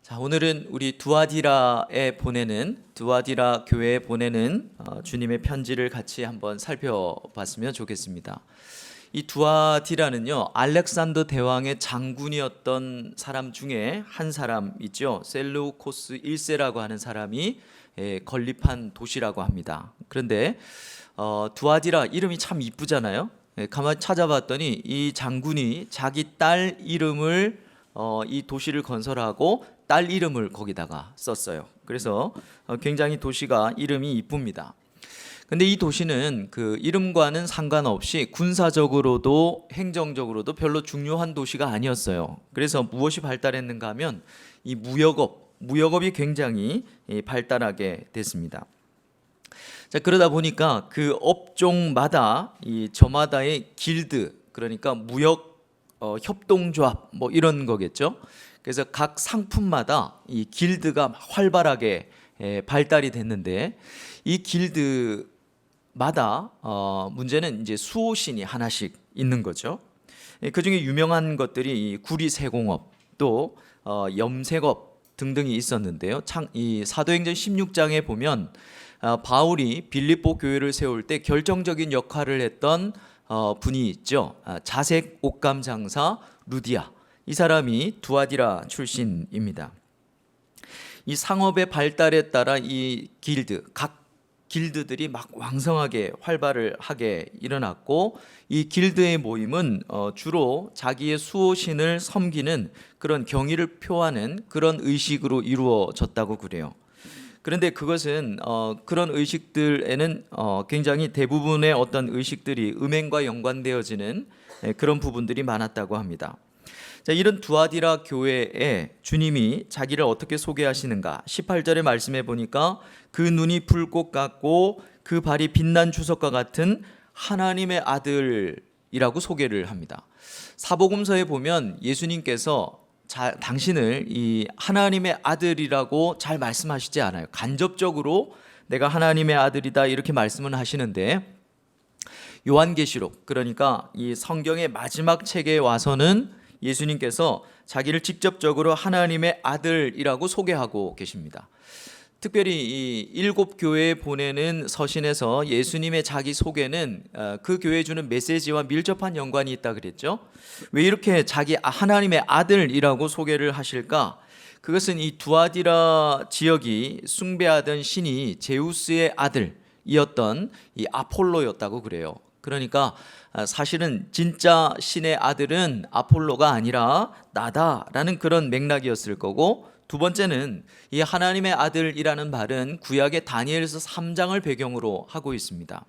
자, 오늘은 우리 두아디라 교회에 보내는 주님의 편지를 같이 한번 살펴봤으면 좋겠습니다. 이 두아디라는요, 알렉산더 대왕의 장군이었던 사람 중에 한 사람 있죠. 셀루코스 1세라고 하는 사람이 건립한 도시라고 합니다. 그런데 두아디라 이름이 참 이쁘잖아요. 가만히 찾아봤더니 이 장군이 자기 딸 이름을 이 도시를 건설하고 딸 이름을 거기다가 썼어요. 그래서 굉장히 도시가 이름이 이쁩니다. 근데 이 도시는 그 이름과는 상관없이 군사적으로도 행정적으로도 별로 중요한 도시가 아니었어요. 그래서 무엇이 발달했는가 하면 이 무역업이 굉장히 발달하게 됐습니다. 자, 그러다 보니까 그 업종마다 저마다의 길드, 그러니까 무역 협동조합 뭐 이런 거겠죠. 그래서 각 상품마다 이 길드가 활발하게 발달이 됐는데, 이 길드마다 문제는 이제 수호신이 하나씩 있는 거죠. 그 중에 유명한 것들이 구리세공업, 또 염색업 등등이 있었는데요. 이 사도행전 16장에 보면 바울이 빌립보 교회를 세울 때 결정적인 역할을 했던 분이 있죠. 자색 옷감 장사 루디아, 이 사람이 두아디라 출신입니다. 이 상업의 발달에 따라 이 각 길드들이 막 왕성하게 활발을 하게 일어났고, 이 길드의 모임은 주로 자기의 수호신을 섬기는 그런 경의를 표하는 그런 의식으로 이루어졌다고 그래요. 그런데 그것은 그런 의식들에는 굉장히 대부분의 어떤 의식들이 음행과 연관되어지는 그런 부분들이 많았다고 합니다. 자, 이런 두아디라 교회에 주님이 자기를 어떻게 소개하시는가? 18절의 말씀해 보니까 그 눈이 불꽃 같고 그 발이 빛난 주석과 같은 하나님의 아들이라고 소개를 합니다. 사복음서에 보면 예수님께서 당신을 이 하나님의 아들이라고 잘 말씀하시지 않아요. 간접적으로 내가 하나님의 아들이다 이렇게 말씀은 하시는데, 요한계시록, 그러니까 이 성경의 마지막 책에 와서는 예수님께서 자기를 직접적으로 하나님의 아들이라고 소개하고 계십니다. 특별히 이 7교회에 보내는 서신에서 예수님의 자기 소개는 그 교회에 주는 메시지와 밀접한 연관이 있다 그랬죠. 왜 이렇게 자기 하나님의 아들이라고 소개를 하실까? 그것은 이 두아디라 지역이 숭배하던 신이 제우스의 아들이었던 이 아폴로였다고 그래요. 그러니까 사실은 진짜 신의 아들은 아폴로가 아니라 나다라는 그런 맥락이었을 거고, 두 번째는 이 하나님의 아들이라는 말은 구약의 다니엘서 3장을 배경으로 하고 있습니다.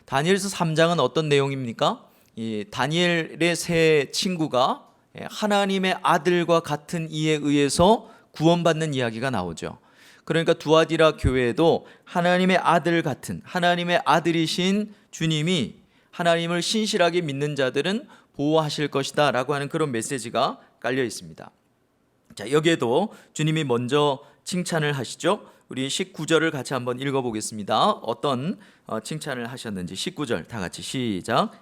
다니엘서 3장은 어떤 내용입니까? 이 다니엘의 세 친구가 하나님의 아들과 같은 이에 의해서 구원받는 이야기가 나오죠. 그러니까 두아디라 교회에도 하나님의 아들 같은, 하나님의 아들이신 주님이 하나님을 신실하게 믿는 자들은 보호하실 것이다 라고 하는 그런 메시지가 깔려 있습니다. 자, 여기에도 주님이 먼저 칭찬을 하시죠. 우리 19절을 같이 한번 읽어보겠습니다. 어떤 칭찬을 하셨는지 19절 다 같이 시작.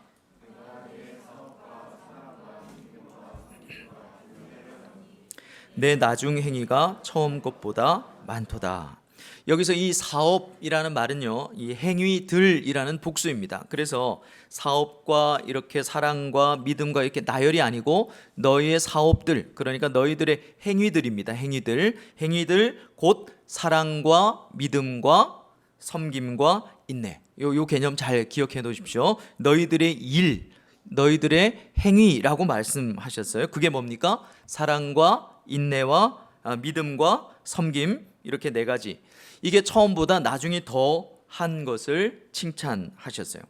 내 나중 행위가 처음 것보다 많도다. 여기서 이 사업이라는 말은요, 이 행위들이라는 복수입니다. 그래서 사업과 이렇게 사랑과 믿음과 이렇게 나열이 아니고 너희의 사업들, 그러니까 너희들의 행위들입니다. 행위들 곧 사랑과 믿음과 섬김과 인내. 요 개념 잘 기억해 놓으십시오. 너희들의 일, 너희들의 행위라고 말씀하셨어요. 그게 뭡니까? 사랑과 인내와 믿음과 섬김, 이렇게 네 가지. 이게 처음보다 나중에 더 한 것을 칭찬하셨어요.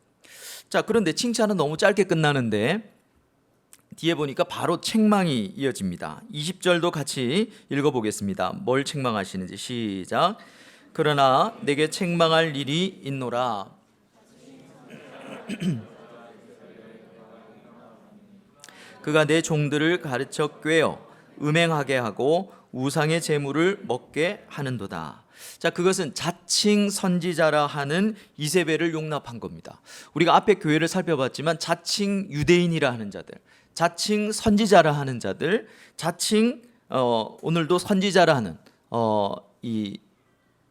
자, 그런데 칭찬은 너무 짧게 끝나는데 뒤에 보니까 바로 책망이 이어집니다. 20절도 같이 읽어보겠습니다. 뭘 책망하시는지 시작. 그러나 내게 책망할 일이 있노라. 그가 내 종들을 가르쳐 꾀어 음행하게 하고 우상의 제물을 먹게 하는도다. 자, 그것은 자칭 선지자라 하는 이세벨을 용납한 겁니다. 우리가 앞에 교회를 살펴봤지만 자칭 유대인이라 하는 자들, 자칭 선지자라 하는 자들, 자칭 오늘도 선지자라 하는 이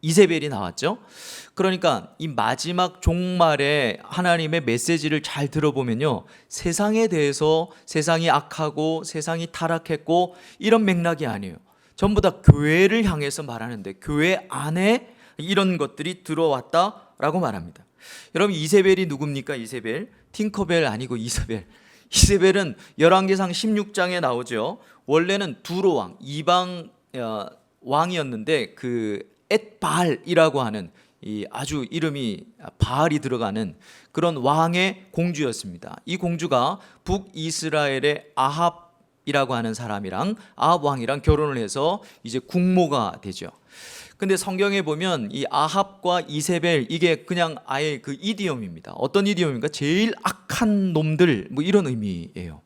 이세벨이 나왔죠. 그러니까 이 마지막 종말에 하나님의 메시지를 잘 들어보면요, 세상에 대해서 세상이 악하고 세상이 타락했고 이런 맥락이 아니에요. 전부 다 교회를 향해서 말하는데 교회 안에 이런 것들이 들어왔다라고 말합니다. 여러분, 이세벨이 누굽니까? 이세벨, 팅커벨 아니고 이세벨. 이세벨은 열왕기상 16장에 나오죠. 원래는 두로 왕, 이방 왕이었는데 그 엣바알이라고 하는 이 아주 이름이 바알이 들어가는 그런 왕의 공주였습니다. 이 공주가 북이스라엘의 아합이라고 하는 사람이랑, 아합 왕이랑 결혼을 해서 이제 국모가 되죠. 근데 성경에 보면 이 아합과 이세벨, 이게 그냥 아예 그 이디옴입니다. 어떤 이디옴입니까? 제일 악한 놈들, 뭐 이런 의미예요.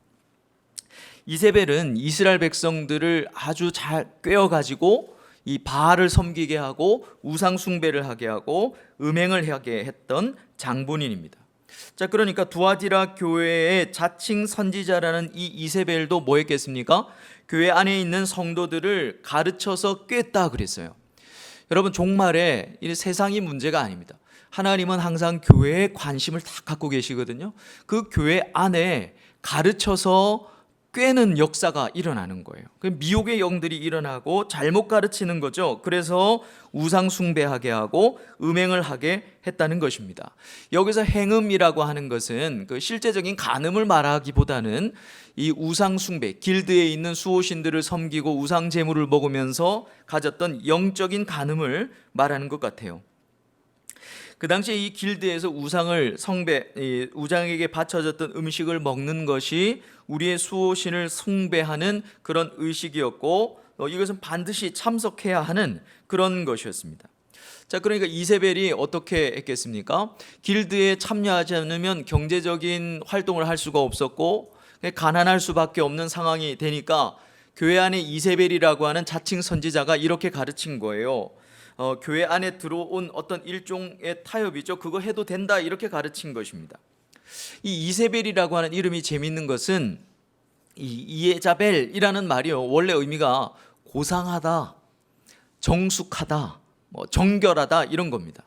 이세벨은 이스라엘 백성들을 아주 잘 꿰어가지고 이 바알을 섬기게 하고 우상 숭배를 하게 하고 음행을 하게 했던 장본인입니다. 자, 그러니까 두아디라 교회의 자칭 선지자라는 이 이세벨도 뭐 했겠습니까? 교회 안에 있는 성도들을 가르쳐서 꿰었다 그랬어요. 여러분, 종말에 이 세상이 문제가 아닙니다. 하나님은 항상 교회에 관심을 다 갖고 계시거든요. 그 교회 안에 가르쳐서 꿰는 역사가 일어나는 거예요. 미혹의 영들이 일어나고 잘못 가르치는 거죠. 그래서 우상 숭배하게 하고 음행을 하게 했다는 것입니다. 여기서 행음이라고 하는 것은 그 실제적인 간음을 말하기보다는 이 우상 숭배, 길드에 있는 수호신들을 섬기고 우상 제물을 먹으면서 가졌던 영적인 간음을 말하는 것 같아요. 그 당시에 이 길드에서 우상을 우상에게 바쳐졌던 음식을 먹는 것이 우리의 수호신을 숭배하는 그런 의식이었고, 이것은 반드시 참석해야 하는 그런 것이었습니다. 자, 그러니까 이세벨이 어떻게 했겠습니까? 길드에 참여하지 않으면 경제적인 활동을 할 수가 없었고 가난할 수밖에 없는 상황이 되니까 교회 안에 이세벨이라고 하는 자칭 선지자가 이렇게 가르친 거예요. 교회 안에 들어온 어떤 일종의 타협이죠. 그거 해도 된다, 이렇게 가르친 것입니다. 이 이세벨이라고 하는 이름이 재밌는 것은 이 이에자벨이라는 말이요, 원래 의미가 고상하다, 정숙하다, 정결하다 이런 겁니다.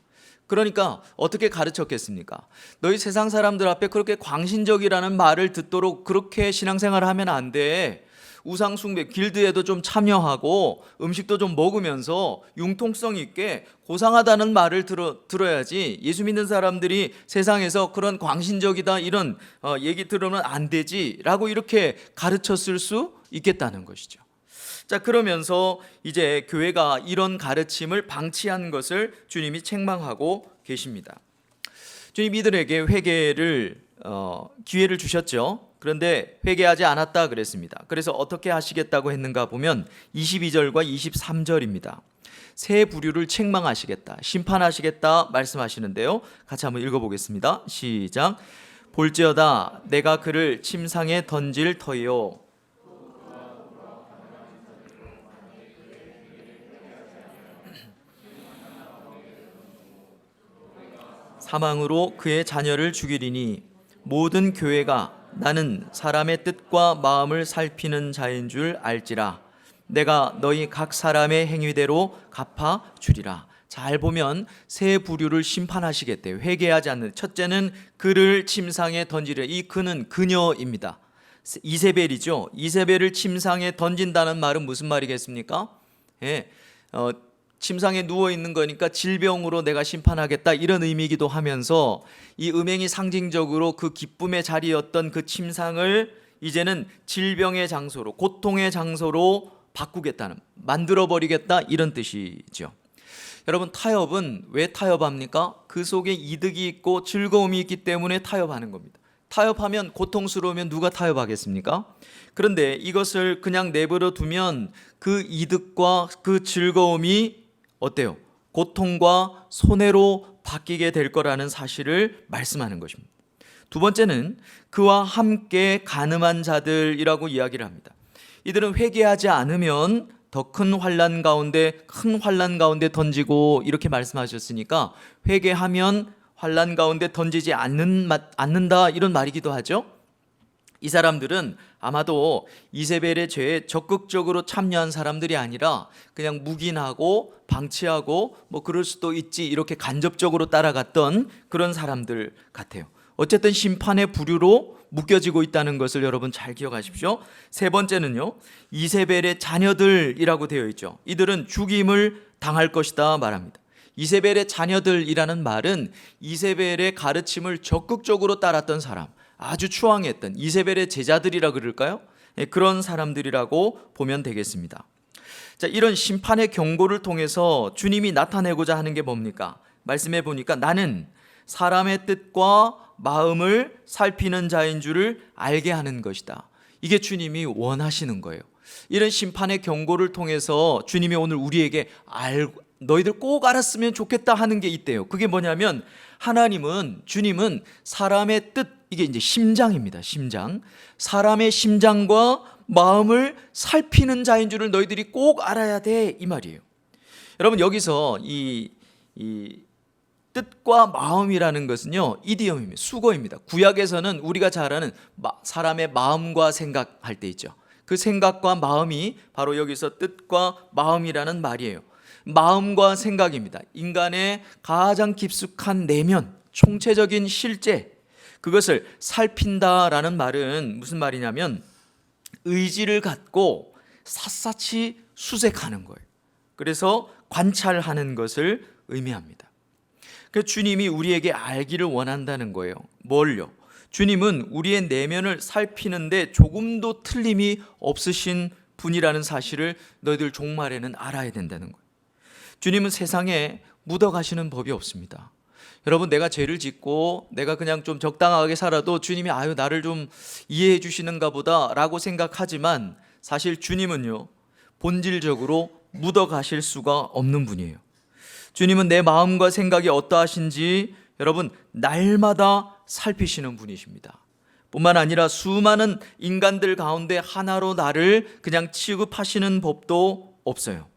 그러니까 어떻게 가르쳤겠습니까? 너희 세상 사람들 앞에 그렇게 광신적이라는 말을 듣도록 그렇게 신앙생활을 하면 안 돼. 우상 숭배, 길드에도 좀 참여하고 음식도 좀 먹으면서 융통성 있게 고상하다는 말을 들어야지. 예수 믿는 사람들이 세상에서 그런 광신적이다 이런 얘기 들으면 안 되지 라고 이렇게 가르쳤을 수 있겠다는 것이죠. 자, 그러면서 이제 교회가 이런 가르침을 방치한 것을 주님이 책망하고 계십니다. 주님 이들에게 회개를 기회를 주셨죠. 그런데 회개하지 않았다 그랬습니다. 그래서 어떻게 하시겠다고 했는가 보면 22절과 23절입니다. 새 부류를 책망하시겠다, 심판하시겠다 말씀하시는데요. 같이 한번 읽어보겠습니다. 시작. 볼지어다 내가 그를 침상에 던질 터이요. 사망으로 그의 자녀를 죽이리니 모든 교회가 나는 사람의 뜻과 마음을 살피는 자인 줄 알지라. 내가 너희 각 사람의 행위대로 갚아 주리라. 잘 보면 세 부류를 심판하시겠대요. 회개하지 않는. 첫째는 그를 침상에 던지려. 이 그는 그녀입니다. 이세벨이죠. 이세벨을 침상에 던진다는 말은 무슨 말이겠습니까? 침상에 누워있는 거니까 질병으로 내가 심판하겠다 이런 의미이기도 하면서 이 음행이 상징적으로 그 기쁨의 자리였던 그 침상을 이제는 질병의 장소로, 고통의 장소로 바꾸겠다는, 만들어버리겠다 이런 뜻이죠. 여러분, 타협은 왜 타협합니까? 그 속에 이득이 있고 즐거움이 있기 때문에 타협하는 겁니다. 타협하면 고통스러우면 누가 타협하겠습니까? 그런데 이것을 그냥 내버려 두면 그 이득과 그 즐거움이 어때요? 고통과 손해로 바뀌게 될 거라는 사실을 말씀하는 것입니다. 두 번째는 그와 함께 간음한 자들이라고 이야기를 합니다. 이들은 회개하지 않으면 더 큰 환난 가운데 던지고 이렇게 말씀하셨으니까 회개하면 환난 가운데 던지지 않는다 이런 말이기도 하죠. 이 사람들은 아마도 이세벨의 죄에 적극적으로 참여한 사람들이 아니라 그냥 묵인하고 방치하고 뭐 그럴 수도 있지 이렇게 간접적으로 따라갔던 그런 사람들 같아요. 어쨌든 심판의 부류로 묶여지고 있다는 것을 여러분 잘 기억하십시오. 세 번째는요, 이세벨의 자녀들이라고 되어 있죠. 이들은 죽임을 당할 것이다 말합니다. 이세벨의 자녀들이라는 말은 이세벨의 가르침을 적극적으로 따랐던 사람, 아주 추앙했던 이세벨의 제자들이라 그럴까요? 그런 사람들이라고 보면 되겠습니다. 자, 이런 심판의 경고를 통해서 주님이 나타내고자 하는 게 뭡니까? 말씀해 보니까 나는 사람의 뜻과 마음을 살피는 자인 줄을 알게 하는 것이다. 이게 주님이 원하시는 거예요. 이런 심판의 경고를 통해서 주님이 오늘 우리에게 너희들 꼭 알았으면 좋겠다 하는 게 있대요. 그게 뭐냐면 주님은 사람의 뜻, 이게 이제 심장입니다. 심장. 사람의 심장과 마음을 살피는 자인 줄을 너희들이 꼭 알아야 돼, 이 말이에요. 여러분, 여기서 이 뜻과 마음이라는 것은요, 이디엄입니다. 수거입니다. 구약에서는 우리가 잘 아는 사람의 마음과 생각할 때 있죠. 그 생각과 마음이 바로 여기서 뜻과 마음이라는 말이에요. 마음과 생각입니다. 인간의 가장 깊숙한 내면, 총체적인 실제, 그것을 살핀다라는 말은 무슨 말이냐면 의지를 갖고 샅샅이 수색하는 거예요. 그래서 관찰하는 것을 의미합니다. 그래서 주님이 우리에게 알기를 원한다는 거예요. 뭘요? 주님은 우리의 내면을 살피는데 조금도 틀림이 없으신 분이라는 사실을 너희들 종말에는 알아야 된다는 거예요. 주님은 세상에 묻어가시는 법이 없습니다. 여러분, 내가 죄를 짓고 내가 그냥 좀 적당하게 살아도 주님이 나를 좀 이해해 주시는가 보다 라고 생각하지만 사실 주님은요, 본질적으로 묻어가실 수가 없는 분이에요. 주님은 내 마음과 생각이 어떠하신지 여러분 날마다 살피시는 분이십니다. 뿐만 아니라 수많은 인간들 가운데 하나로 나를 그냥 취급하시는 법도 없어요.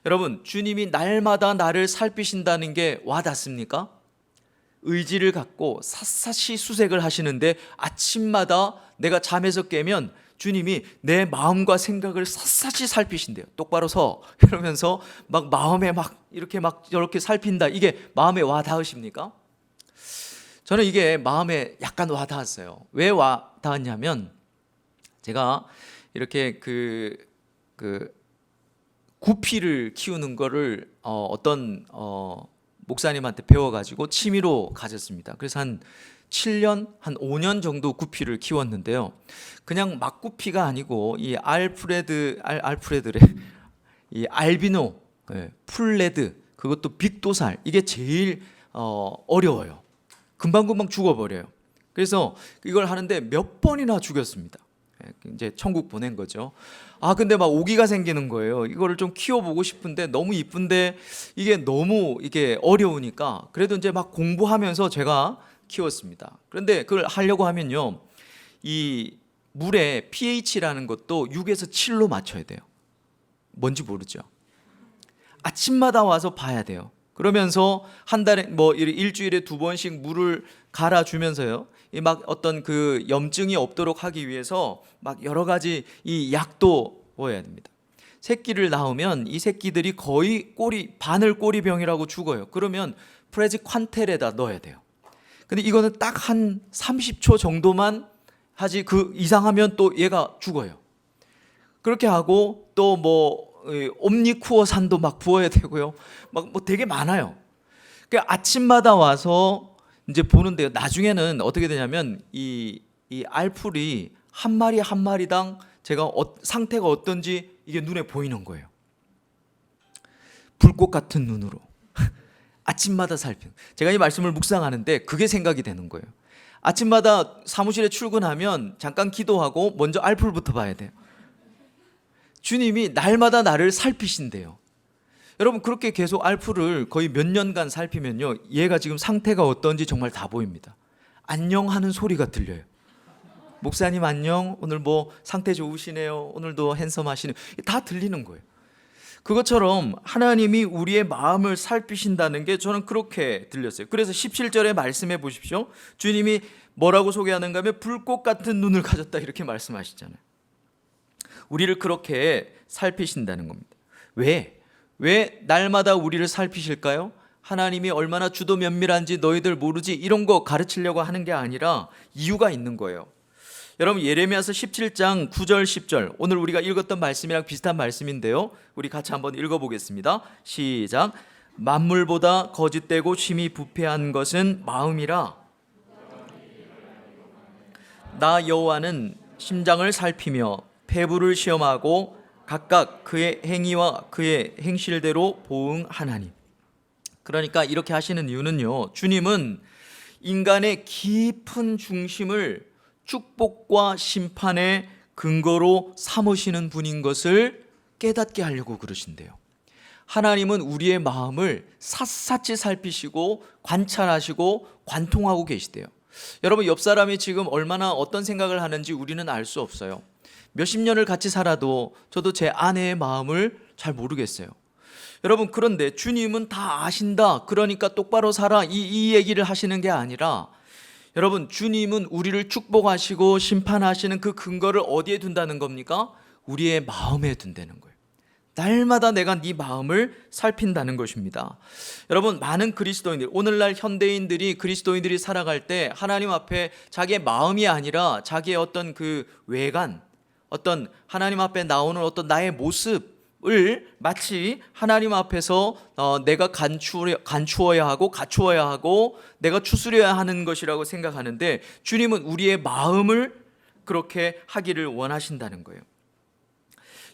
여러분, 주님이 날마다 나를 살피신다는 게 와닿습니까? 의지를 갖고 샅샅이 수색을 하시는데 아침마다 내가 잠에서 깨면 주님이 내 마음과 생각을 샅샅이 살피신대요. 똑바로 서 이러면서 막 마음에 막 이렇게 막 저렇게 살핀다. 이게 마음에 와닿으십니까? 저는 이게 마음에 약간 와닿았어요. 왜 와닿았냐면 제가 이렇게 구피를 키우는 거를 어떤 목사님한테 배워가지고 취미로 가졌습니다. 그래서 한 7년, 한 5년 정도 구피를 키웠는데요. 그냥 막 구피가 아니고 이 이 알비노, 풀레드, 그것도 빅도살, 이게 제일 어려워요. 금방금방 죽어버려요. 그래서 이걸 하는데 몇 번이나 죽였습니다. 이제 천국 보낸 거죠. 근데 막 오기가 생기는 거예요. 이거를 좀 키워보고 싶은데 너무 이쁜데 이게 너무 어려우니까 그래도 이제 막 공부하면서 제가 키웠습니다. 그런데 그걸 하려고 하면요, 이 물의 pH라는 것도 6에서 7로 맞춰야 돼요. 뭔지 모르죠. 아침마다 와서 봐야 돼요. 그러면서 한 달에 일주일에 2번씩 물을 갈아주면서요, 막 어떤 그 염증이 없도록 하기 위해서 막 여러 가지 이 약도 먹어야 됩니다. 새끼를 낳으면 이 새끼들이 거의 바늘 꼬리병이라고 죽어요. 그러면 프레지퀀텔에다 넣어야 돼요. 근데 이거는 딱 한 30초 정도만 하지 그 이상하면 또 얘가 죽어요. 그렇게 하고 또 옴니쿠어산도 막 부어야 되고요. 막 되게 많아요. 그러니까 아침마다 와서 이제 보는데요. 나중에는 어떻게 되냐면 이 알풀이 한 마리 한 마리당 제가 상태가 어떤지 이게 눈에 보이는 거예요. 불꽃 같은 눈으로 아침마다 살피는. 제가 이 말씀을 묵상하는데 그게 생각이 되는 거예요. 아침마다 사무실에 출근하면 잠깐 기도하고 먼저 알풀부터 봐야 돼요. 주님이 날마다 나를 살피신대요. 여러분, 그렇게 계속 알풀을 거의 몇 년간 살피면요, 얘가 지금 상태가 어떤지 정말 다 보입니다. 안녕하는 소리가 들려요. 목사님 안녕, 오늘 상태 좋으시네요, 오늘도 핸섬하시네요, 다 들리는 거예요. 그것처럼 하나님이 우리의 마음을 살피신다는 게 저는 그렇게 들렸어요. 그래서 17절에 말씀해 보십시오. 주님이 뭐라고 소개하는가 하면 불꽃 같은 눈을 가졌다 이렇게 말씀하시잖아요. 우리를 그렇게 살피신다는 겁니다. 왜 날마다 우리를 살피실까요? 하나님이 얼마나 주도 면밀한지 너희들 모르지 이런 거 가르치려고 하는 게 아니라 이유가 있는 거예요. 여러분 예레미야서 17장 9절 10절 오늘 우리가 읽었던 말씀이랑 비슷한 말씀인데요. 우리 같이 한번 읽어보겠습니다. 시작. 만물보다 거짓되고 심히 부패한 것은 마음이라. 나 여호와는 심장을 살피며 폐부를 시험하고 각각 그의 행위와 그의 행실대로 보응하나니. 그러니까 이렇게 하시는 이유는요, 주님은 인간의 깊은 중심을 축복과 심판의 근거로 삼으시는 분인 것을 깨닫게 하려고 그러신대요. 하나님은 우리의 마음을 샅샅이 살피시고 관찰하시고 관통하고 계시대요. 여러분 옆 사람이 지금 얼마나 어떤 생각을 하는지 우리는 알 수 없어요. 몇십 년을 같이 살아도 저도 제 아내의 마음을 잘 모르겠어요. 여러분 그런데 주님은 다 아신다, 그러니까 똑바로 살아, 이 얘기를 하시는 게 아니라, 여러분 주님은 우리를 축복하시고 심판하시는 그 근거를 어디에 둔다는 겁니까? 우리의 마음에 둔다는 거예요. 날마다 내가 네 마음을 살핀다는 것입니다. 여러분 많은 그리스도인들, 오늘날 현대인들이 그리스도인들이 살아갈 때 하나님 앞에 자기의 마음이 아니라 자기의 어떤 그 외관, 어떤 하나님 앞에 나오는 어떤 나의 모습을 마치 하나님 앞에서 내가 간추어야 하고 갖추어야 하고 내가 추스려야 하는 것이라고 생각하는데, 주님은 우리의 마음을 그렇게 하기를 원하신다는 거예요.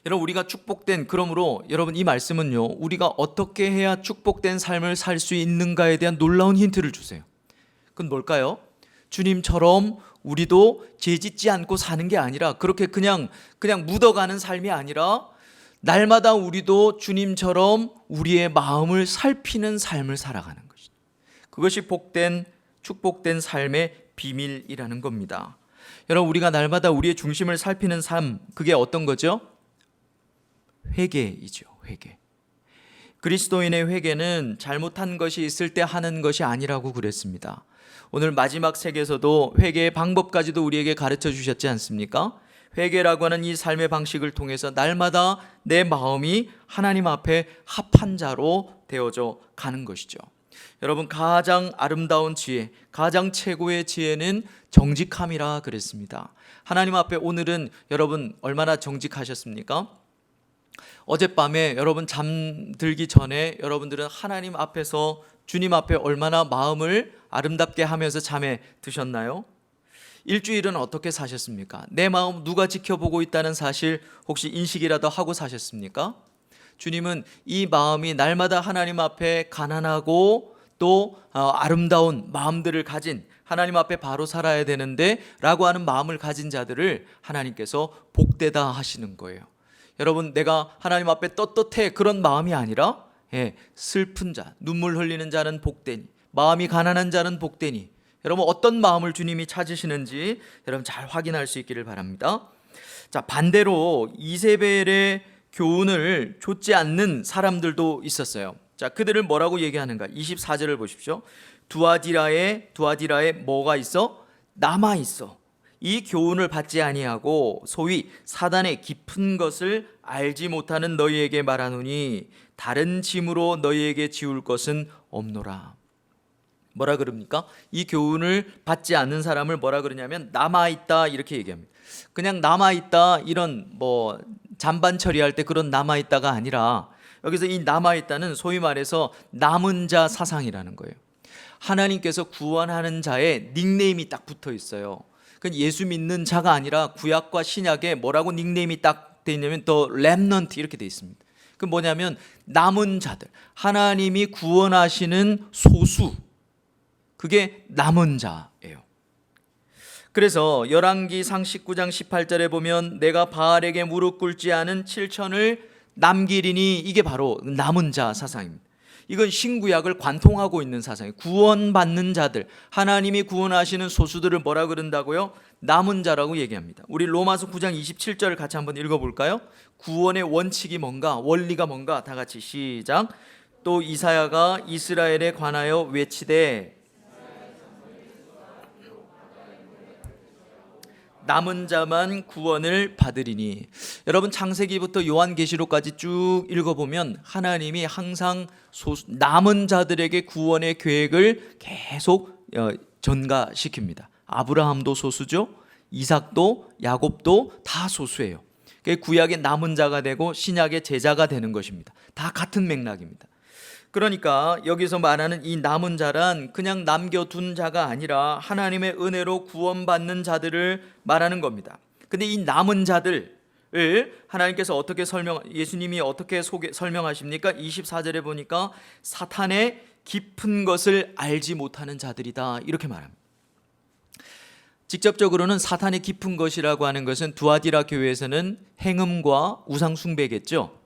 여러분 우리가 축복된, 그러므로 여러분 이 말씀은요, 우리가 어떻게 해야 축복된 삶을 살 수 있는가에 대한 놀라운 힌트를 주세요. 그건 뭘까요? 주님처럼 우리도 죄짓지 않고 사는 게 아니라, 그렇게 그냥 묻어가는 삶이 아니라 날마다 우리도 주님처럼 우리의 마음을 살피는 삶을 살아가는 것이죠. 그것이 복된 축복된 삶의 비밀이라는 겁니다. 여러분 우리가 날마다 우리의 중심을 살피는 삶, 그게 어떤 거죠? 회개이죠. 회개. 그리스도인의 회개는 잘못한 것이 있을 때 하는 것이 아니라고 그랬습니다. 오늘 마지막 책에서도 회개의 방법까지도 우리에게 가르쳐 주셨지 않습니까? 회개라고 하는 이 삶의 방식을 통해서 날마다 내 마음이 하나님 앞에 합한 자로 되어져 가는 것이죠. 여러분 가장 아름다운 지혜, 가장 최고의 지혜는 정직함이라 그랬습니다. 하나님 앞에 오늘은 여러분 얼마나 정직하셨습니까? 어젯밤에 여러분 잠들기 전에 여러분들은 하나님 앞에서 주님 앞에 얼마나 마음을 아름답게 하면서 잠에 드셨나요? 일주일은 어떻게 사셨습니까? 내 마음 누가 지켜보고 있다는 사실 혹시 인식이라도 하고 사셨습니까? 주님은 이 마음이 날마다 하나님 앞에 가난하고 또 아름다운 마음들을 가진, 하나님 앞에 바로 살아야 되는데 라고 하는 마음을 가진 자들을 하나님께서 복되다 하시는 거예요. 여러분 내가 하나님 앞에 떳떳해 그런 마음이 아니라 슬픈 자, 눈물 흘리는 자는 복되니, 마음이 가난한 자는 복되니. 여러분 어떤 마음을 주님이 찾으시는지 여러분 잘 확인할 수 있기를 바랍니다. 자, 반대로 이세벨의 교훈을 좇지 않는 사람들도 있었어요. 자, 그들을 뭐라고 얘기하는가? 24절을 보십시오. 두아디라에 뭐가 있어? 남아 있어. 이 교훈을 받지 아니하고 소위 사단의 깊은 것을 알지 못하는 너희에게 말하노니 다른 짐으로 너희에게 지울 것은 없노라. 뭐라 그럽니까? 이 교훈을 받지 않는 사람을 뭐라 그러냐면 남아있다 이렇게 얘기합니다. 그냥 남아있다 이런 잔반 처리할 때 그런 남아있다가 아니라, 여기서 이 남아있다는 소위 말해서 남은 자 사상이라는 거예요. 하나님께서 구원하는 자의 닉네임이 딱 붙어 있어요. 그건 예수 믿는 자가 아니라 구약과 신약에 뭐라고 닉네임이 딱 돼 있냐면 더 렘넌트 이렇게 돼 있습니다. 그 뭐냐면 남은 자들, 하나님이 구원하시는 소수, 그게 남은 자예요. 그래서 열왕기상 19장 18절에 보면 내가 바알에게 무릎 꿇지 않은 7천을 남기리니, 이게 바로 남은 자 사상입니다. 이건 신구약을 관통하고 있는 사상이에요. 구원받는 자들, 하나님이 구원하시는 소수들을 뭐라 그런다고요? 남은 자라고 얘기합니다. 우리 로마서 9장 27절을 같이 한번 읽어볼까요? 구원의 원칙이 뭔가, 원리가 뭔가, 다 같이 시작. 또 이사야가 이스라엘에 관하여 외치되 남은 자만 구원을 받으리니. 여러분, 창세기부터 요한계시록까지 쭉 읽어보면 하나님이 항상 남은 자들에게 구원의 계획을 계속 전가시킵니다. 아브라함도 소수죠. 이삭도 야곱도 다 소수예요. 구약의 남은 자가 되고 신약의 제자가 되는 것입니다. 다 같은 맥락입니다. 그러니까 여기서 말하는 이 남은 자란 그냥 남겨둔 자가 아니라 하나님의 은혜로 구원받는 자들을 말하는 겁니다. 근데 이 남은 자들을 하나님께서 어떻게 예수님이 어떻게 설명하십니까? 24절에 보니까 사탄의 깊은 것을 알지 못하는 자들이다, 이렇게 말합니다. 직접적으로는 사탄의 깊은 것이라고 하는 것은 두아디라 교회에서는 행음과 우상 숭배겠죠.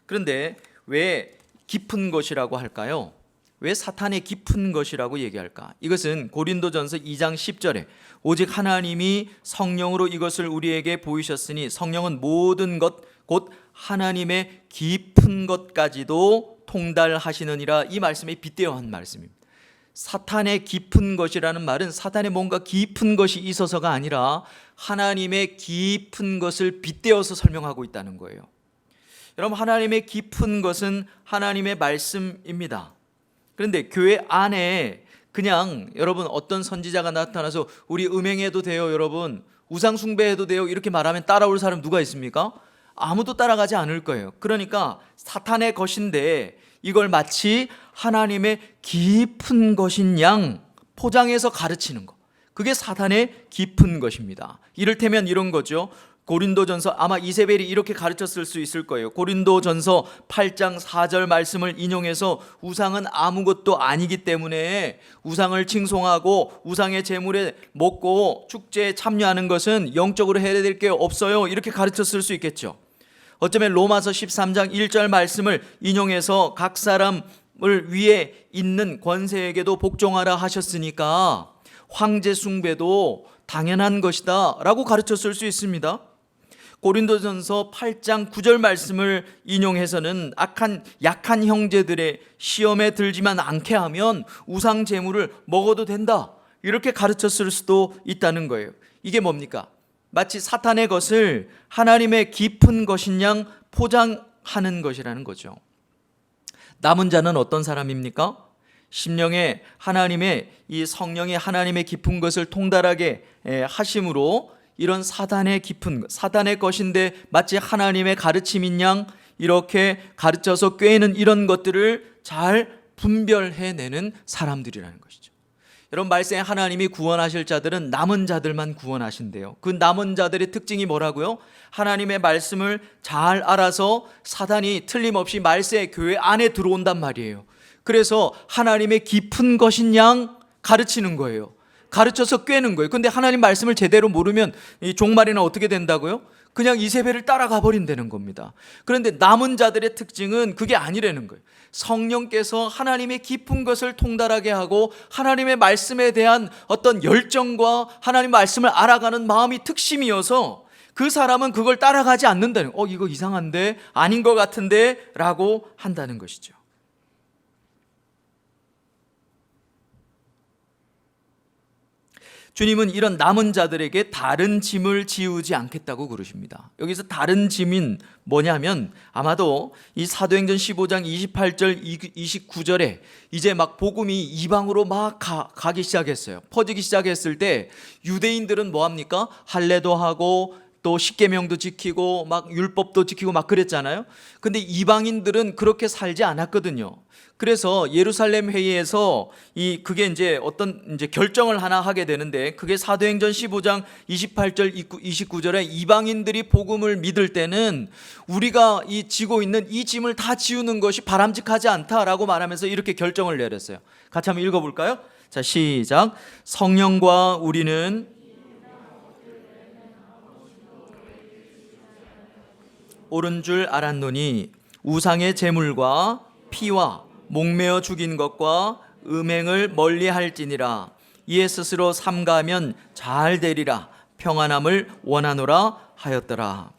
그런데 왜 깊은 것이라고 할까요? 왜 사탄의 깊은 것이라고 얘기할까? 이것은 고린도전서 2장 10절에 오직 하나님이 성령으로 이것을 우리에게 보이셨으니 성령은 모든 것 곧 하나님의 깊은 것까지도 통달하시느니라, 이 말씀에 빗대어 한 말씀입니다. 사탄의 깊은 것이라는 말은 사탄의 뭔가 깊은 것이 있어서가 아니라 하나님의 깊은 것을 빗대어서 설명하고 있다는 거예요. 여러분, 하나님의 깊은 것은 하나님의 말씀입니다. 그런데 교회 안에 그냥 여러분 어떤 선지자가 나타나서 우리 음행해도 돼요, 여러분 우상 숭배해도 돼요, 이렇게 말하면 따라올 사람 누가 있습니까? 아무도 따라가지 않을 거예요. 그러니까 사탄의 것인데 이걸 마치 하나님의 깊은 것인 양 포장해서 가르치는 거, 그게 사탄의 깊은 것입니다. 이를테면 이런 거죠. 고린도전서, 아마 이세벨이 이렇게 가르쳤을 수 있을 거예요. 고린도전서 8장 4절 말씀을 인용해서 우상은 아무것도 아니기 때문에 우상을 칭송하고 우상의 제물에 먹고 축제에 참여하는 것은 영적으로 해야 될 게 없어요, 이렇게 가르쳤을 수 있겠죠. 어쩌면 로마서 13장 1절 말씀을 인용해서 각 사람을 위에 있는 권세에게도 복종하라 하셨으니까 황제 숭배도 당연한 것이다 라고 가르쳤을 수 있습니다. 고린도전서 8장 9절 말씀을 인용해서는 약한 형제들의 시험에 들지만 않게 하면 우상 제물을 먹어도 된다, 이렇게 가르쳤을 수도 있다는 거예요. 이게 뭡니까? 마치 사탄의 것을 하나님의 깊은 것인 양 포장하는 것이라는 거죠. 남은 자는 어떤 사람입니까? 심령에 하나님의 이 성령이 하나님의 깊은 것을 통달하게 하심으로 이런 사단의 깊은 것, 사단의 것인데 마치 하나님의 가르침인 양 이렇게 가르쳐서 꿰는 이런 것들을 잘 분별해내는 사람들이라는 것이죠. 여러분, 말씀에 하나님이 구원하실 자들은 남은 자들만 구원하신대요. 그 남은 자들의 특징이 뭐라고요? 하나님의 말씀을 잘 알아서 사단이 틀림없이 말씀의 교회 안에 들어온단 말이에요. 그래서 하나님의 깊은 것인 양 가르치는 거예요. 가르쳐서 꿰는 거예요. 근데 하나님 말씀을 제대로 모르면 이 종말에는 어떻게 된다고요? 그냥 이세벨을 따라가 버린다는 겁니다. 그런데 남은 자들의 특징은 그게 아니라는 거예요. 성령께서 하나님의 깊은 것을 통달하게 하고 하나님의 말씀에 대한 어떤 열정과 하나님 말씀을 알아가는 마음이 특심이어서 그 사람은 그걸 따라가지 않는다는, 이거 이상한데, 아닌 것 같은데 라고 한다는 것이죠. 주님은 이런 남은 자들에게 다른 짐을 지우지 않겠다고 그러십니다. 여기서 다른 짐인 뭐냐면 아마도 이 사도행전 15장 28절 29절에 이제 막 복음이 이방으로 막 가기 시작했어요. 퍼지기 시작했을 때 유대인들은 뭐합니까? 할례도 하고 또 십계명도 지키고 막 율법도 지키고 막 그랬잖아요. 근데 이방인들은 그렇게 살지 않았거든요. 그래서 예루살렘 회의에서 그게 이제 어떤 결정을 하나 하게 되는데, 그게 사도행전 15장 28절 29절에 이방인들이 복음을 믿을 때는 우리가 지고 있는 이 짐을 다 지우는 것이 바람직하지 않다라고 말하면서 이렇게 결정을 내렸어요. 같이 한번 읽어볼까요? 자, 시작. 성령과 우리는 옳은 줄 알았노니 우상의 제물과 피와 목매어 죽인 것과 음행을 멀리할지니라. 이에 스스로 삼가하면 잘 되리라. 평안함을 원하노라 하였더라.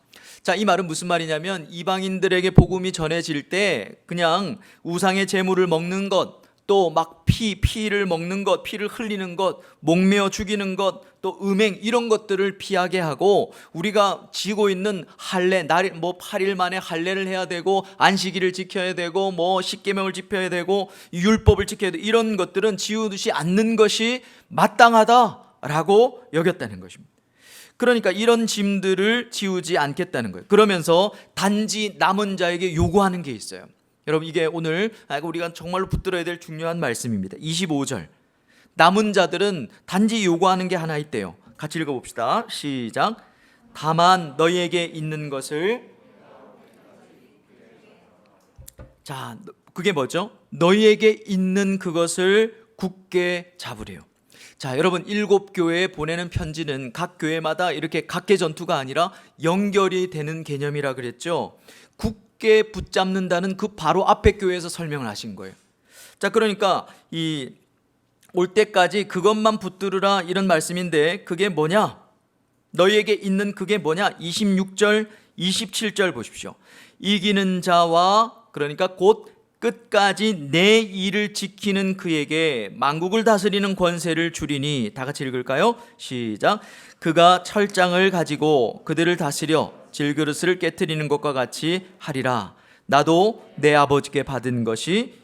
자, 이 말은 무슨 말이냐면 이방인들에게 복음이 전해질 때 그냥 우상의 제물을 먹는 것, 또 막 피를 먹는 것, 피를 흘리는 것, 목매어 죽이는 것, 또 음행 이런 것들을 피하게 하고, 우리가 지고 있는 할례, 날 뭐 8일 만에 할례를 해야 되고, 안식일을 지켜야 되고, 뭐 십계명을 지켜야 되고, 율법을 지켜야 되고, 이런 것들은 지우듯이 않는 것이 마땅하다라고 여겼다는 것입니다. 그러니까 이런 짐들을 지우지 않겠다는 거예요. 그러면서 단지 남은 자에게 요구하는 게 있어요. 여러분, 이게 오늘 우리가 정말로 붙들어야 될 중요한 말씀입니다. 25절. 남은 자들은 단지 요구하는 게 하나 있대요. 같이 읽어봅시다. 시작. 다만 너희에게 있는 것을, 자, 그게 뭐죠? 너희에게 있는 그것을 굳게 잡으래요. 자, 여러분, 7교회에 보내는 편지는 각 교회마다 이렇게 각계 전투가 아니라 연결이 되는 개념이라 그랬죠. 굳게 붙잡는다는 그 바로 앞에 교회에서 설명을 하신 거예요. 자, 그러니까 이 올 때까지 그것만 붙들으라 이런 말씀인데, 그게 뭐냐? 너희에게 있는 그게 뭐냐? 26절, 27절 보십시오. 이기는 자와, 그러니까 곧 끝까지 내 일을 지키는 그에게 만국을 다스리는 권세를 주리니. 다 같이 읽을까요? 시작. 그가 철장을 가지고 그들을 다스려 질그릇을 깨트리는 것과 같이 하리라. 나도 내 아버지께 받은 것이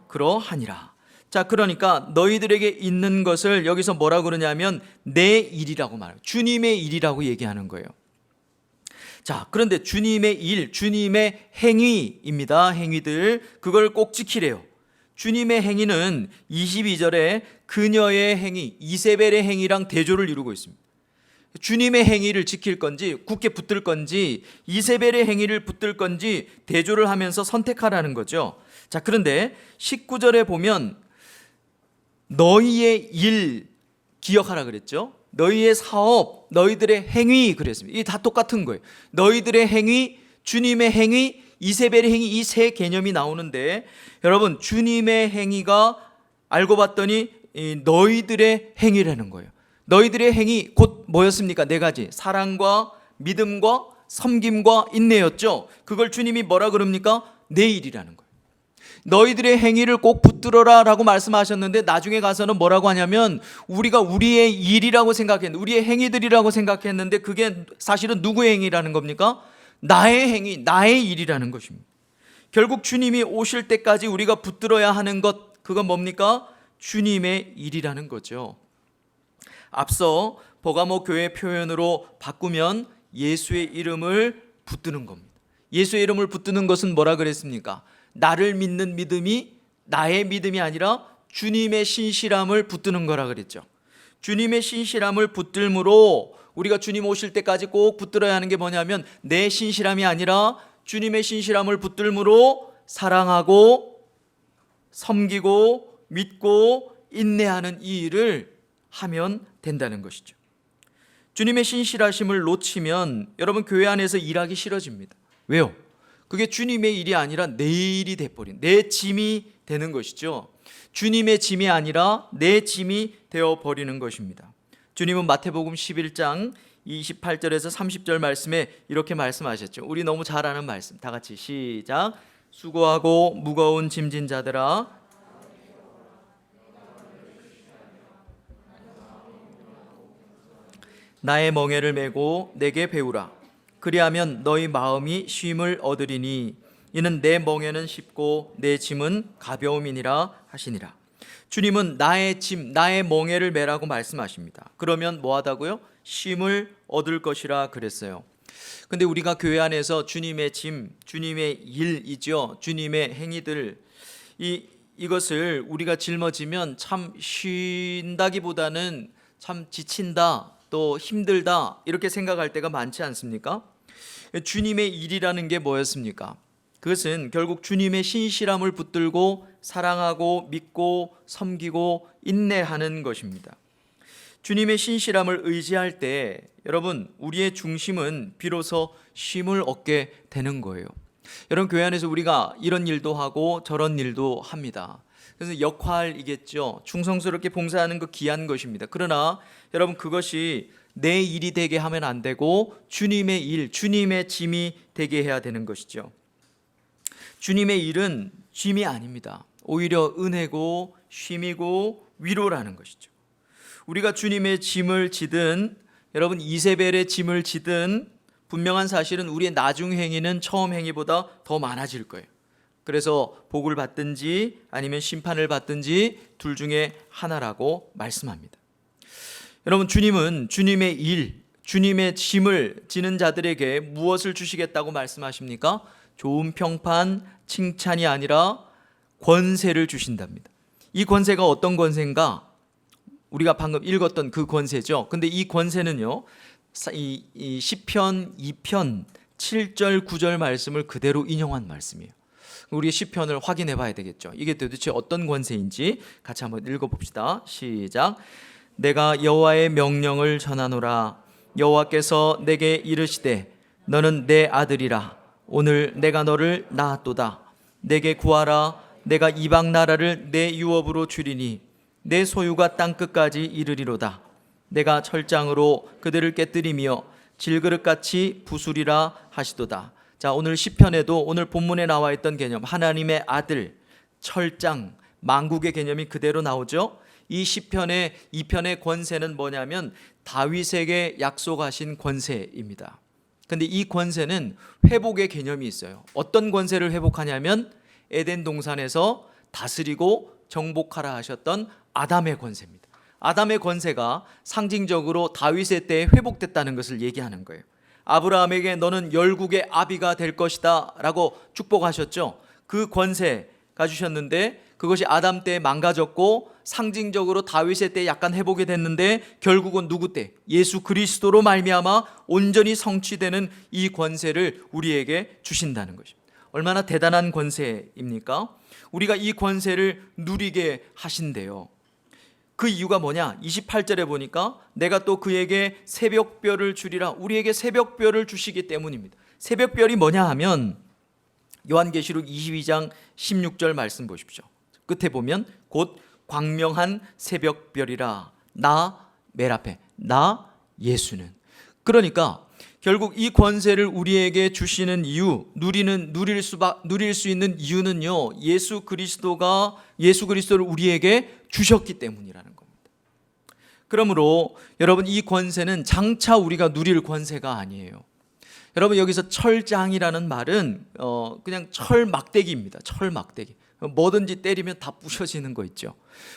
그러하니라. 자, 그러니까 너희들에게 있는 것을 여기서 뭐라고 그러냐면 내 일이라고 말해요. 주님의 일이라고 얘기하는 거예요. 자, 그런데 주님의 일, 주님의 행위입니다. 행위들, 그걸 꼭 지키래요. 주님의 행위는 22절에 그녀의 행위, 이세벨의 행위랑 대조를 이루고 있습니다. 주님의 행위를 지킬 건지, 굳게 붙들 건지, 이세벨의 행위를 붙들 건지 대조를 하면서 선택하라는 거죠. 자, 그런데 19절에 보면 너희의 일 기억하라 그랬죠. 너희의 사업, 너희들의 행위 그랬습니다. 이게 다 똑같은 거예요. 너희들의 행위, 주님의 행위, 이세벨의 행위, 이 세 개념이 나오는데, 여러분, 주님의 행위가 알고 봤더니 너희들의 행위라는 거예요. 너희들의 행위 곧 뭐였습니까? 네 가지. 사랑과 믿음과 섬김과 인내였죠. 그걸 주님이 뭐라 그럽니까? 내 일이라는 거예요. 너희들의 행위를 꼭 붙들어라 라고 말씀하셨는데, 나중에 가서는 뭐라고 하냐면 우리가 우리의 일이라고 생각했는데, 우리의 행위들이라고 생각했는데, 그게 사실은 누구의 행위라는 겁니까? 나의 행위, 나의 일이라는 것입니다. 결국 주님이 오실 때까지 우리가 붙들어야 하는 것, 그건 뭡니까? 주님의 일이라는 거죠. 앞서 버가모 교회 표현으로 바꾸면 예수의 이름을 붙드는 겁니다. 예수의 이름을 붙드는 것은 뭐라 그랬습니까? 나를 믿는 믿음이 나의 믿음이 아니라 주님의 신실함을 붙드는 거라 그랬죠. 주님의 신실함을 붙들므로 우리가 주님 오실 때까지 꼭 붙들어야 하는 게 뭐냐면 내 신실함이 아니라 주님의 신실함을 붙들므로 사랑하고 섬기고 믿고 인내하는 이 일을 하면 된다는 것이죠. 주님의 신실하심을 놓치면 여러분, 교회 안에서 일하기 싫어집니다. 왜요? 그게 주님의 일이 아니라 내 일이 돼버린, 내 짐이 되는 것이죠. 주님의 짐이 아니라 내 짐이 되어버리는 것입니다. 주님은 마태복음 11장 28절에서 30절 말씀에 이렇게 말씀하셨죠. 우리 너무 잘 아는 말씀, 다 같이 시작. 수고하고 무거운 짐진 자들아, 나의 멍에를 메고 내게 배우라. 그리하면 너희 마음이 쉼을 얻으리니 이는 내 멍에는 쉽고 내 짐은 가벼움이니라 하시니라. 주님은 나의 짐, 나의 멍에를 메라고 말씀하십니다. 그러면 뭐하다고요? 쉼을 얻을 것이라 그랬어요. 근데 우리가 교회 안에서 주님의 짐, 주님의 일이죠. 주님의 행위들, 이것을 우리가 짊어지면 참 쉰다기보다는 참 지친다, 또 힘들다, 이렇게 생각할 때가 많지 않습니까? 주님의 일이라는 게 뭐였습니까? 그것은 결국 주님의 신실함을 붙들고 사랑하고 믿고 섬기고 인내하는 것입니다. 주님의 신실함을 의지할 때 여러분, 우리의 중심은 비로소 쉼을 얻게 되는 거예요. 여러분, 교회 안에서 우리가 이런 일도 하고 저런 일도 합니다. 그래서 역할이겠죠. 충성스럽게 봉사하는 거 귀한 것입니다. 그러나 여러분, 그것이 내 일이 되게 하면 안 되고 주님의 일, 주님의 짐이 되게 해야 되는 것이죠. 주님의 일은 짐이 아닙니다. 오히려 은혜고 쉼이고 위로라는 것이죠. 우리가 주님의 짐을 지든 여러분 이세벨의 짐을 지든 분명한 사실은 우리의 나중 행위는 처음 행위보다 더 많아질 거예요. 그래서 복을 받든지 아니면 심판을 받든지 둘 중에 하나라고 말씀합니다. 여러분, 주님은 주님의 일, 주님의 짐을 지는 자들에게 무엇을 주시겠다고 말씀하십니까? 좋은 평판, 칭찬이 아니라 권세를 주신답니다. 이 권세가 어떤 권세인가? 우리가 방금 읽었던 그 권세죠. 근데 이 권세는요, 이 시편 2편 7절 9절 말씀을 그대로 인용한 말씀이에요. 우리 시편을 확인해 봐야 되겠죠. 이게 도대체 어떤 권세인지 같이 한번 읽어봅시다. 시작. 내가 여호와의 명령을 전하노라. 여호와께서 내게 이르시되 너는 내 아들이라. 오늘 내가 너를 낳았도다. 내게 구하라. 내가 이방 나라를 내 유업으로 주리니 내 소유가 땅끝까지 이르리로다. 내가 철장으로 그들을 깨뜨리며 질그릇같이 부수리라 하시도다. 자, 오늘 시편에도 오늘 본문에 나와 있던 개념, 하나님의 아들, 철장, 만국의 개념이 그대로 나오죠. 이 시편의 2편의 권세는 뭐냐면 다윗에게 약속하신 권세입니다. 근데 이 권세는 회복의 개념이 있어요. 어떤 권세를 회복하냐면 에덴 동산에서 다스리고 정복하라 하셨던 아담의 권세입니다. 아담의 권세가 상징적으로 다윗의 때에 회복됐다는 것을 얘기하는 거예요. 아브라함에게 너는 열국의 아비가 될 것이다 라고 축복하셨죠. 그 권세가 주셨는데 그것이 아담 때 망가졌고 상징적으로 다윗의 때 약간 회복이 됐는데 결국은 누구 때? 예수 그리스도로 말미암아 온전히 성취되는 이 권세를 우리에게 주신다는 것입니다. 얼마나 대단한 권세입니까? 우리가 이 권세를 누리게 하신대요. 그 이유가 뭐냐? 28절에 보니까 내가 또 그에게 새벽별을 주리라. 우리에게 새벽별을 주시기 때문입니다. 새벽별이 뭐냐 하면 요한계시록 22장 16절 말씀 보십시오. 끝에 보면 곧 광명한 새벽별이라. 나 메라페, 나 예수는. 그러니까 결국 이 권세를 우리에게 주시는 이유, 누릴 수 있는 이유는요, 예수 그리스도를 우리에게 주셨기 때문이라는 겁니다. 그러므로 여러분, 이 권세는 장차 우리가 누릴 권세가 아니에요. 여러분, 여기서 철장이라는 말은 그냥 철 막대기입니다. 철 막대기. 뭐든지 때리면 다 부셔지는 거 있죠.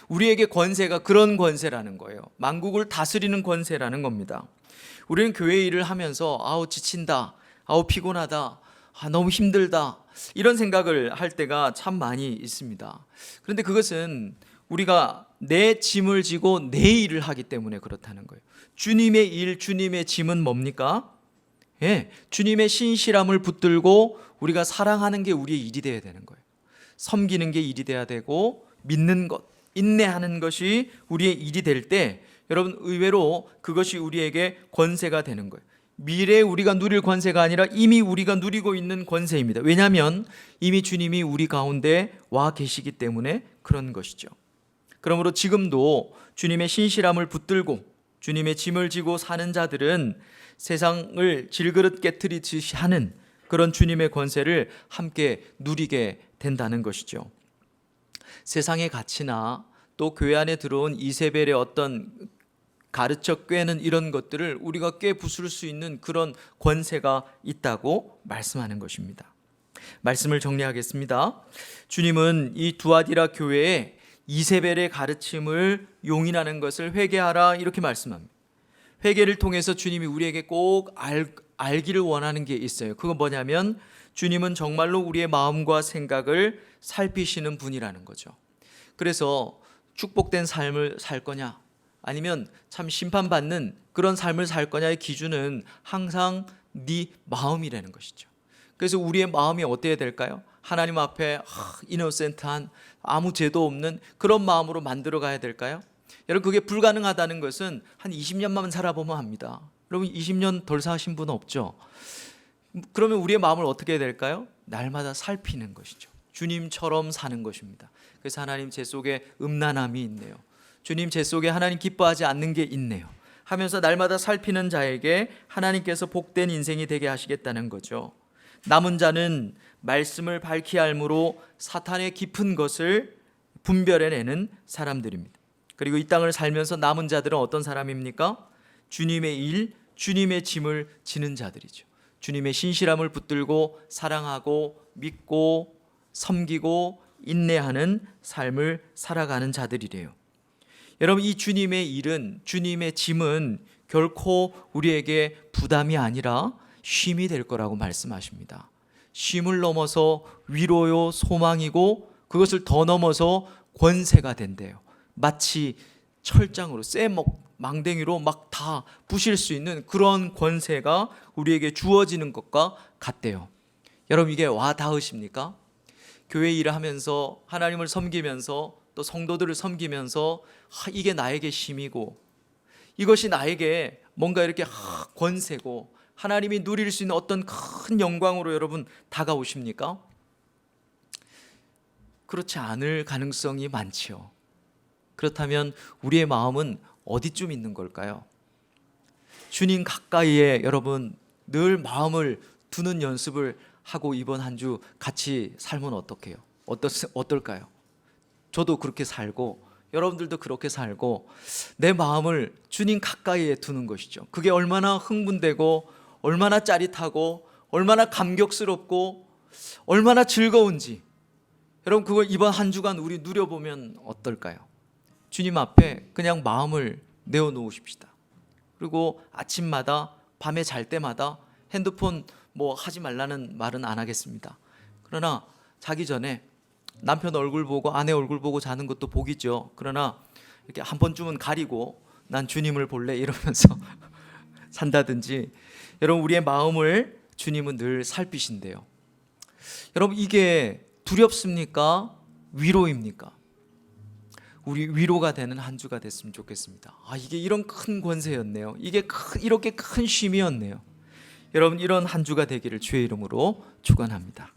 우리에게 권세가 그런 권세라는 거예요. 만국을 다스리는 권세라는 겁니다. 우리는 교회 일을 하면서 아우 지친다, 아우 피곤하다, 너무 힘들다 이런 생각을 할 때가 참 많이 있습니다. 그런데 그것은 우리가 내 짐을 지고 내 일을 하기 때문에 그렇다는 거예요. 주님의 일, 주님의 짐은 뭡니까? 주님의 신실함을 붙들고 우리가 사랑하는 게 우리의 일이 되어야 되는 거예요. 섬기는 게 일이 돼야 되고 믿는 것, 인내하는 것이 우리의 일이 될 때 여러분, 의외로 그것이 우리에게 권세가 되는 거예요. 미래에 우리가 누릴 권세가 아니라 이미 우리가 누리고 있는 권세입니다. 왜냐하면 이미 주님이 우리 가운데 와 계시기 때문에 그런 것이죠. 그러므로 지금도 주님의 신실함을 붙들고 주님의 짐을 지고 사는 자들은 세상을 질그릇 깨트리듯이 하는 그런 주님의 권세를 함께 누리게 된다는 것이죠. 세상의 가치나 또 교회 안에 들어온 이세벨의 어떤 가르쳐 꿰는 이런 것들을 우리가 꿰부술 수 있는 그런 권세가 있다고 말씀하는 것입니다. 말씀을 정리하겠습니다. 주님은 이 두아디라 교회에 이세벨의 가르침을 용인하는 것을 회개하라 이렇게 말씀합니다. 회개를 통해서 주님이 우리에게 꼭 알기를 원하는 게 있어요. 그건 뭐냐면 주님은 정말로 우리의 마음과 생각을 살피시는 분이라는 거죠. 그래서 축복된 삶을 살 거냐 아니면 참 심판받는 그런 삶을 살 거냐의 기준은 항상 네 마음이라는 것이죠. 그래서 우리의 마음이 어때야 될까요? 하나님 앞에 이노센트한 아무 죄도 없는 그런 마음으로 만들어 가야 될까요? 여러분, 그게 불가능하다는 것은 한 20년만 살아보면 합니다. 여러분, 20년 덜 사신 분은 없죠? 그러면 우리의 마음을 어떻게 해야 될까요? 날마다 살피는 것이죠. 주님처럼 사는 것입니다. 그래서 하나님 제 속에 음란함이 있네요. 주님 제 속에 하나님 기뻐하지 않는 게 있네요 하면서 날마다 살피는 자에게 하나님께서 복된 인생이 되게 하시겠다는 거죠. 남은 자는 말씀을 밝히 알므로 사탄의 깊은 것을 분별해내는 사람들입니다. 그리고 이 땅을 살면서 남은 자들은 어떤 사람입니까? 주님의 일, 주님의 짐을 지는 자들이죠. 주님의 신실함을 붙들고 사랑하고 믿고 섬기고 인내하는 삶을 살아가는 자들이래요. 여러분, 이 주님의 일은, 주님의 짐은 결코 우리에게 부담이 아니라 쉼이 될 거라고 말씀하십니다. 쉼을 넘어서 위로요, 소망이고 그것을 더 넘어서 권세가 된대요. 마치 철장으로 망댕이로 막 다 부실 수 있는 그런 권세가 우리에게 주어지는 것과 같대요. 여러분, 이게 와 닿으십니까? 교회 일을 하면서 하나님을 섬기면서 또 성도들을 섬기면서 이게 나에게 힘이고 이것이 나에게 뭔가 이렇게 권세고 하나님이 누릴 수 있는 어떤 큰 영광으로 여러분 다가오십니까? 그렇지 않을 가능성이 많지요. 그렇다면 우리의 마음은 어디쯤 있는 걸까요? 주님 가까이에 여러분 늘 마음을 두는 연습을 하고 이번 한 주 같이 살면 어떡해요? 어떨까요? 저도 그렇게 살고 여러분들도 그렇게 살고 내 마음을 주님 가까이에 두는 것이죠. 그게 얼마나 흥분되고 얼마나 짜릿하고 얼마나 감격스럽고 얼마나 즐거운지 여러분 그걸 이번 한 주간 우리 누려보면 어떨까요? 주님 앞에 그냥 마음을 내어놓으십시다. 그리고 아침마다 밤에 잘 때마다 핸드폰 뭐 하지 말라는 말은 안 하겠습니다. 그러나 자기 전에 남편 얼굴 보고 아내 얼굴 보고 자는 것도 복이죠. 그러나 이렇게 한 번쯤은 가리고 난 주님을 볼래 이러면서 산다든지 여러분 우리의 마음을 주님은 늘 살피신대요. 여러분 이게 두렵습니까? 위로입니까? 우리 위로가 되는 한 주가 됐으면 좋겠습니다. 이게 이런 큰 권세였네요. 이게 이렇게 큰 쉼이었네요. 여러분 이런 한 주가 되기를 주의 이름으로 축원합니다.